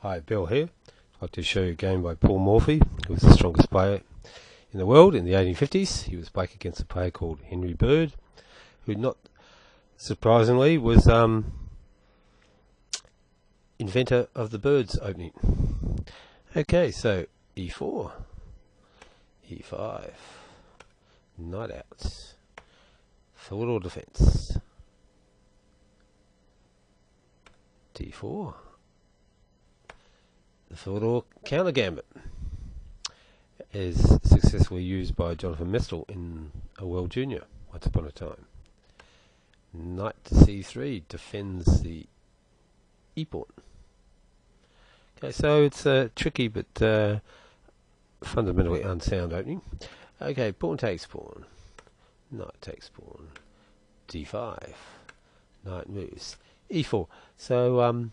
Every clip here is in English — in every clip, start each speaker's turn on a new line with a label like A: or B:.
A: Hi, Bill here. I'd like to show you a game by Paul Morphy, who was the strongest player in the world in the 1850s. He was playing against a player called Henry Bird, who, not surprisingly, was inventor of the Bird's opening. Okay, so E4, E5, knight out, forward or defence, D4, the forward or counter gambit is successfully used by Jonathan Mestel in a World Junior once upon a time. Knight to C3 defends the E pawn. Okay, so it's a tricky but fundamentally unsound opening. Okay, pawn takes pawn, knight takes pawn, D5, knight moves, E4. So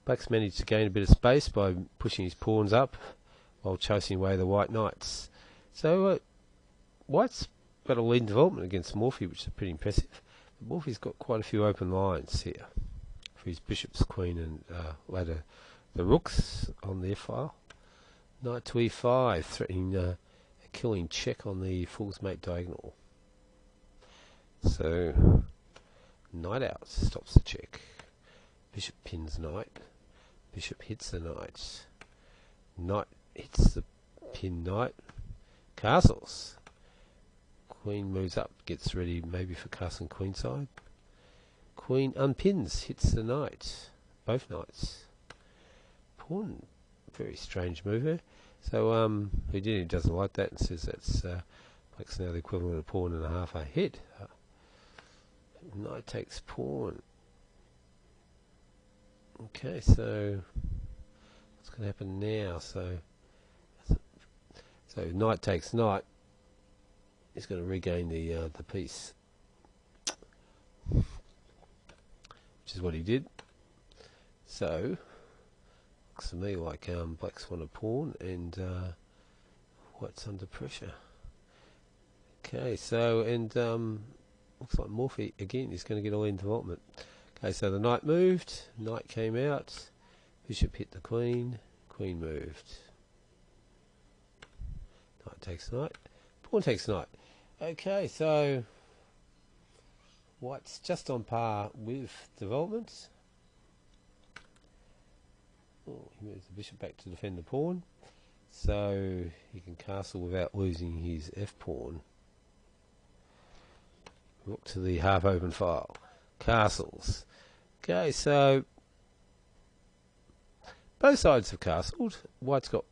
A: Black's managed to gain a bit of space by pushing his pawns up while chasing away the white knights. So White's got a lead development against Morphy, which is pretty impressive. But Morphy's got quite a few open lines here for his bishops, queen, and later the rooks on the f-file. Knight to e5, threatening a killing check on the fool's mate diagonal. So knight out stops the check. Bishop pins knight. Bishop hits the knight. Knight hits the pin knight. Castles. Queen moves up, gets ready maybe for castle queenside. Queen unpins, hits the knight. Both knights. Pawn, very strange move there. So Houdini doesn't like that and says that's Black's now the equivalent of a pawn and a half a hit. Knight takes pawn. Okay, so what's going to happen now? So knight takes knight. He's going to regain the piece, which is what he did. So looks to me like Black's won a pawn and White's under pressure. Okay, so and looks like Morphy again is going to get all in development. Okay, so the knight moved, knight came out, bishop hit the queen, queen moved. Knight takes knight, pawn takes knight. Okay, so White's just on par with development. Oh, he moves the bishop back to defend the pawn, so he can castle without losing his f-pawn. Rook to the half-open file. Castles. Okay, so both sides have castled. White's got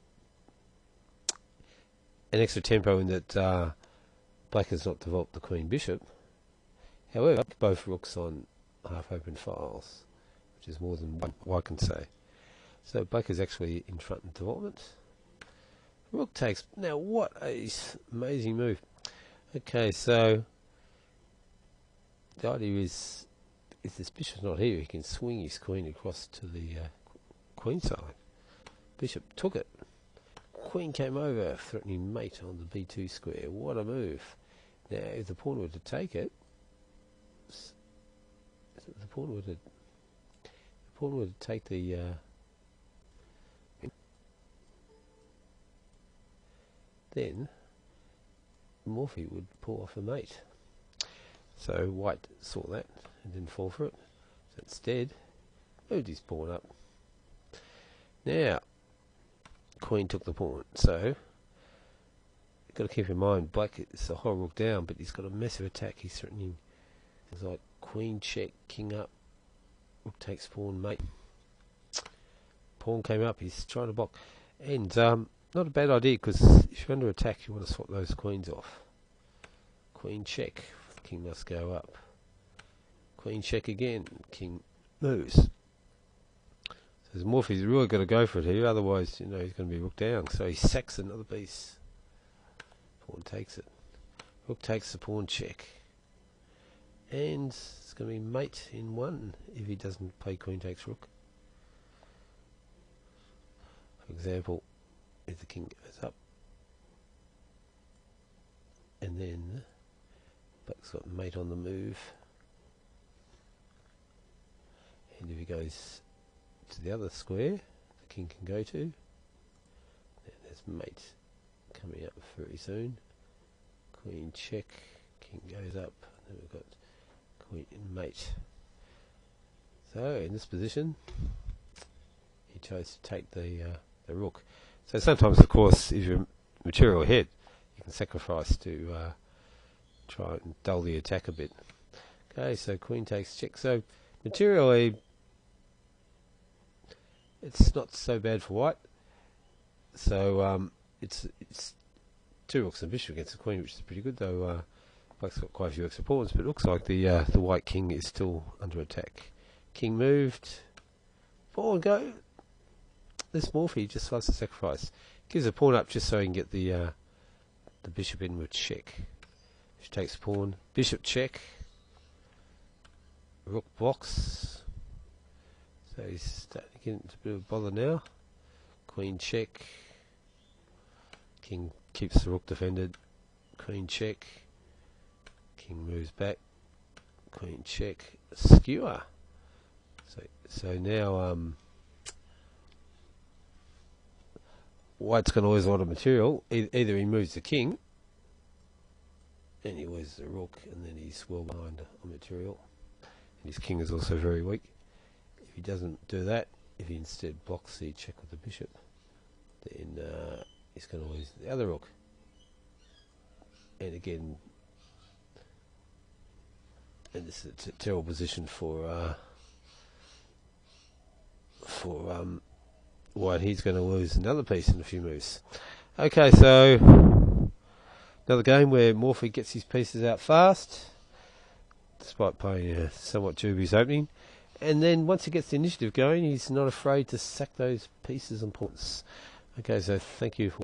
A: an extra tempo in that Black has not developed the queen bishop. However, both rooks on half-open files, which is more than White can say. So Black is actually in front in development. Rook takes. Now, what a amazing move. Okay, so the idea is, if this bishop's not here, he can swing his queen across to the queen side. Bishop took it. Queen came over, threatening mate on the b2 square. What a move. Now, if the pawn were to take it, the pawn would take the then Morphy would pull off a mate. So White saw that and didn't fall for it. So instead, moved his pawn up. Now, Queen took the pawn. So you've got to keep in mind, Black is the whole rook down, but he's got a massive attack. He's threatening things like queen check, king up, rook takes pawn, mate. Pawn came up. He's trying to block, and not a bad idea, because if you're under attack, you want to swap those queens off. Queen check, king must go up. Queen check again, king moves. So Morphy's really got to go for it here, otherwise, he's going to be rook down. So he sacks another piece. Pawn takes it. Rook takes the pawn check. And it's going to be mate in one if he doesn't play queen takes rook. For example, if the king goes up, and then Black's got mate on the move, and if he goes to the other square, king can go to. And there's mate coming up very soon. Queen check, king goes up, and then we've got queen and mate. So in this position, he chose to take the rook. So sometimes, of course, if you're material ahead, you can sacrifice to try and dull the attack a bit. Okay, so queen takes check. So materially, it's not so bad for white. So it's two rooks and bishop against the queen, which is pretty good, though black's got quite a few extra pawns, but it looks like the white king is still under attack. King moved. Pawn go. This Morphy just likes to sacrifice. Gives a pawn up just so he can get the bishop in with check. She takes pawn. Bishop check. Rook blocks. So he's starting to get into a bit of bother now. Queen check. King keeps the rook defended. Queen check. King moves back. Queen check. Skewer. So now white's going to lose a lot of material. Either he moves the king and he loses the rook, and then he's well behind on material. And his king is also very weak. If he doesn't do that, if he instead blocks the check with the bishop, then he's going to lose the other rook. And again, and this is a terrible position for white. He's going to lose another piece in a few moves. Okay, so another game where Morphy gets his pieces out fast, despite playing a somewhat dubious opening. And then once he gets the initiative going, he's not afraid to sack those pieces and pawns. Okay, so thank you for